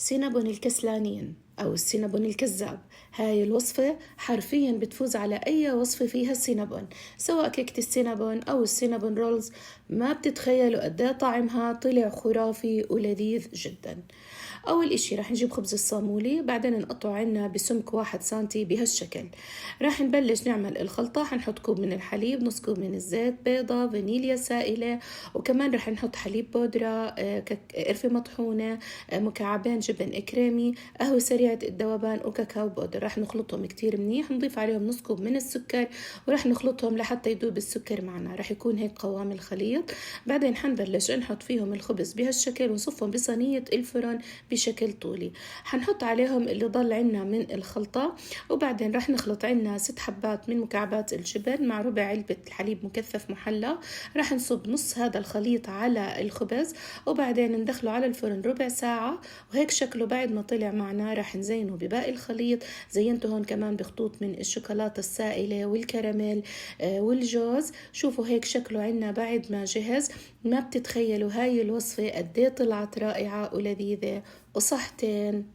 سينابون الكسلانين أو السينابون الكذاب. هاي الوصفة حرفيا بتفوز على أي وصفة فيها السينابون، سواء كيكة السينابون أو السينابون رولز. ما بتتخيلوا قد ايه طعمها طلع خرافي ولذيذ جدا. أول إشي رح نجيب خبز الصامولي، بعدين نقطعه عنا بسمك 1 سنتي بهالشكل. رح نبلش نعمل الخلطة. حنحط كوب من الحليب، نص كوب من الزيت، بيضة، فانيليا سائلة، وكمان رح نحط حليب بودرة، قرفة مطحونة، مكعبين جبن كريمي، قهوة سريعة الذوبان، وكاكاو بودر. رح نخلطهم كتير منيح، نضيف عليهم نص كوب من السكر، ورح نخلطهم لحتى يذوب السكر معنا. رح يكون هيك قوام الخليط. بعدين حنبلش نحط فيهم الخبز بهالشكل ونصفهم بصينية الفرن بشكل طولي. حنحط عليهم اللي ضل عنا من الخلطة، وبعدين رح نخلط عنا 6 حبات من مكعبات الجبن مع ربع علبة الحليب مكثف محلى. رح نصب نص هذا الخليط على الخبز، وبعدين ندخله على الفرن ربع ساعة. وهيك شكله بعد ما طلع معنا. رح نزينه بباقي الخليط. زينته هون كمان بخطوط من الشوكولاتة السائلة والكراميل والجوز. شوفوا هيك شكله عنا بعد ما جهز. ما بتتخيلوا هاي الوصفة قد ايه طلعت رائعة ولذيذة، وصحتين.